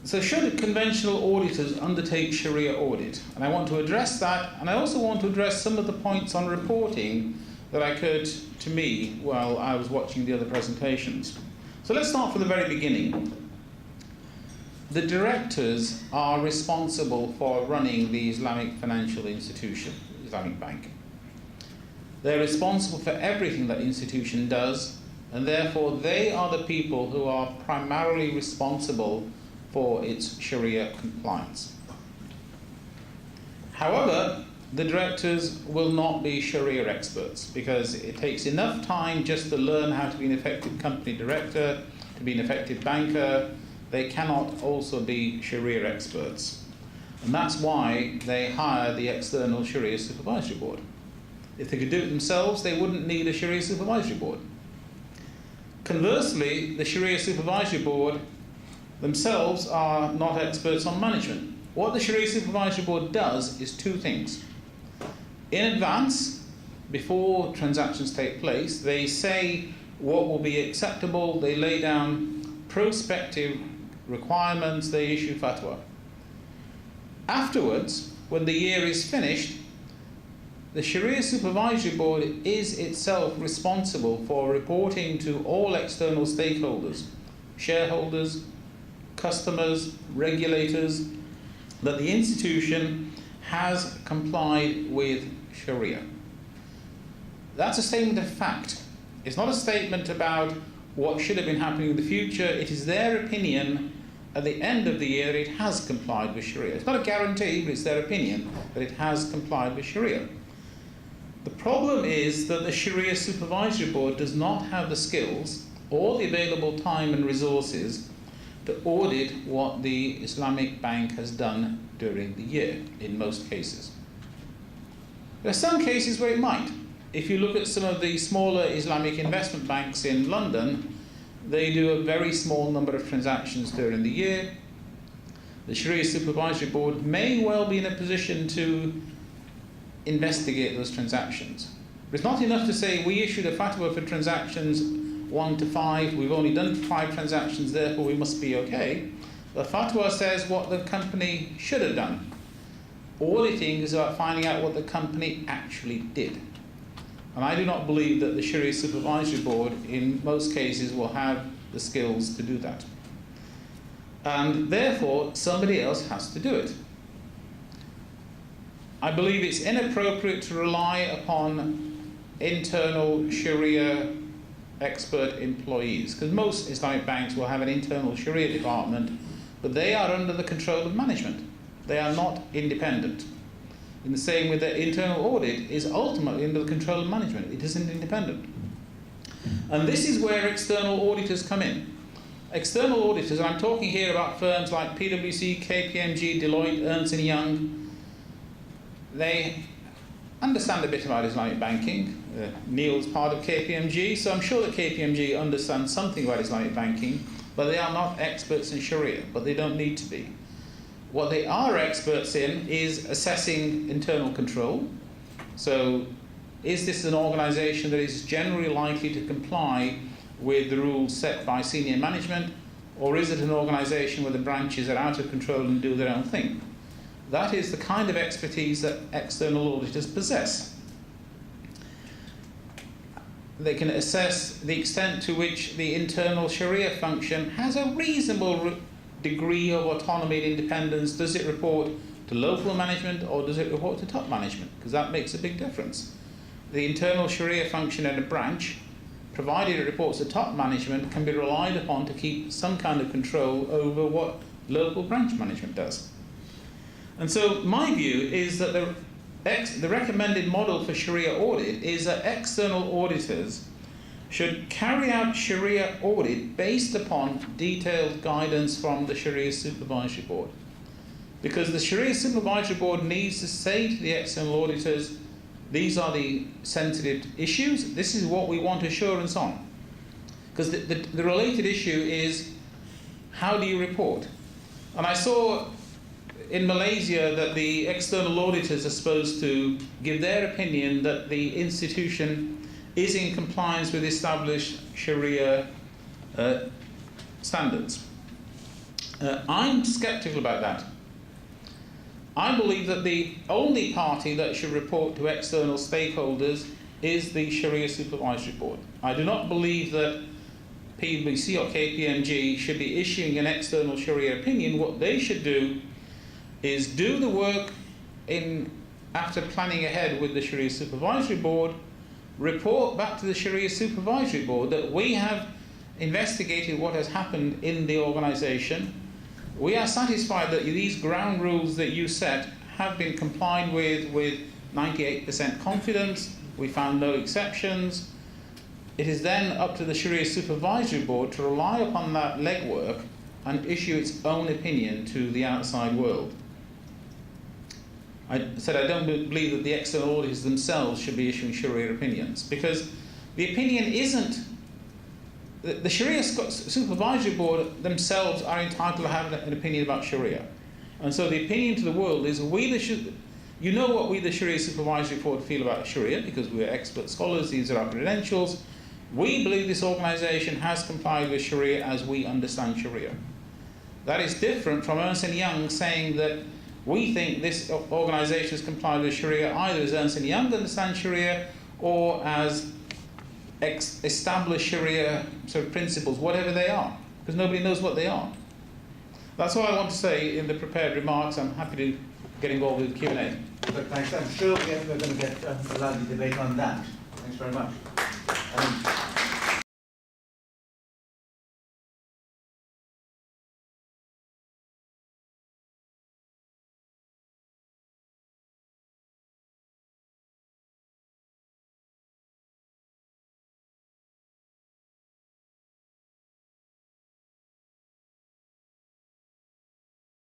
So should conventional auditors undertake Sharia audit? And I want to address that, and I also want to address some of the points on reporting that occurred to me while I was watching the other presentations. So let's start from the very beginning. The directors are responsible for running the Islamic financial institution, Islamic bank. They're responsible for everything that institution does, and therefore they are the people who are primarily responsible for its Sharia compliance. However, the directors will not be Sharia experts, because it takes enough time just to learn how to be an effective company director, to be an effective banker. They cannot also be Sharia experts. And that's why they hire the external Sharia supervisory board. If they could do it themselves, they wouldn't need a Sharia supervisory board. Conversely, the Sharia supervisory board themselves are not experts on management. What the Sharia supervisory board does is two things. In advance, before transactions take place, they say what will be acceptable, they lay down prospective requirements, they issue fatwa. Afterwards, when the year is finished, the Sharia Supervisory Board is itself responsible for reporting to all external stakeholders, shareholders, customers, regulators, that the institution has complied with Sharia. That's a statement of fact. It's not a statement about what should have been happening in the future. It is their opinion at the end of the year it has complied with Sharia. It's not a guarantee, but it's their opinion that it has complied with Sharia. The problem is that the Sharia Supervisory Board does not have the skills or the available time and resources to audit what the Islamic bank has done during the year, in most cases. There are some cases where it might. If you look at some of the smaller Islamic investment banks in London, they do a very small number of transactions during the year. The Sharia Supervisory Board may well be in a position to investigate those transactions. But it's not enough to say we issued a fatwa for transactions 1 to 5, we've only done 5 transactions, therefore we must be okay. The fatwa says what the company should have done. Auditing is about finding out what the company actually did. And I do not believe that the Sharia Supervisory Board in most cases will have the skills to do that. And therefore somebody else has to do it. I believe it's inappropriate to rely upon internal Sharia expert employees, because most Islamic banks will have an internal Sharia department, but they are under the control of management. They are not independent. In the same way that internal audit is ultimately under the control of management. It isn't independent. And this is where external auditors come in. External auditors, and I'm talking here about firms like PwC, KPMG, Deloitte, Ernst & Young, they understand a bit about Islamic banking. Neil's part of KPMG, so I'm sure that KPMG understands something about Islamic banking, but they are not experts in Sharia, but they don't need to be. What they are experts in is assessing internal control. So is this an organization that is generally likely to comply with the rules set by senior management, or is it an organization where the branches are out of control and do their own thing? That is the kind of expertise that external auditors possess. They can assess the extent to which the internal Sharia function has a reasonable degree of autonomy and independence. Does it report to local management or does it report to top management? Because that makes a big difference. The internal Sharia function in a branch, provided it reports to top management, can be relied upon to keep some kind of control over what local branch management does. And so my view is that the recommended model for Sharia audit is that external auditors should carry out Sharia audit based upon detailed guidance from the Sharia Supervisory Board. Because the Sharia Supervisory Board needs to say to the external auditors, these are the sensitive issues, this is what we want assurance on. Because the related issue is, how do you report? And I saw in Malaysia that the external auditors are supposed to give their opinion that the institution is in compliance with established Sharia standards. I'm sceptical about that. I believe that the only party that should report to external stakeholders is the Shari'ah Supervisory Board. I do not believe that PwC or KPMG should be issuing an external Shari'ah opinion. What they should do is do the work after planning ahead with the Shari'ah Supervisory Board, report back to the Shari'ah Supervisory Board that we have investigated what has happened in the organisation. We are satisfied that these ground rules that you set have been complied with 98% confidence. We found no exceptions. It is then up to the Shari'ah Supervisory Board to rely upon that legwork and issue its own opinion to the outside world. I said I don't believe that the external auditors themselves should be issuing Shari'ah opinions, because the opinion isn't. The Shari'ah Supervisory Board themselves are entitled to have an opinion about Shari'ah. And so the opinion to the world is you know what we, the Shari'ah Supervisory Board, feel about Shari'ah, because we're expert scholars, these are our credentials. We believe this organisation has complied with Shari'ah as we understand Shari'ah. That is different from Ernst & Young saying that we think this organisation has complied with Shari'ah either as Ernst & Young understands Shari'ah or as established Shari'ah sort of principles, whatever they are, because nobody knows what they are. That's all I want to say in the prepared remarks. I'm happy to get involved with the Q&A. But thanks. I'm sure we're going to get a lively debate on that. Thanks very much.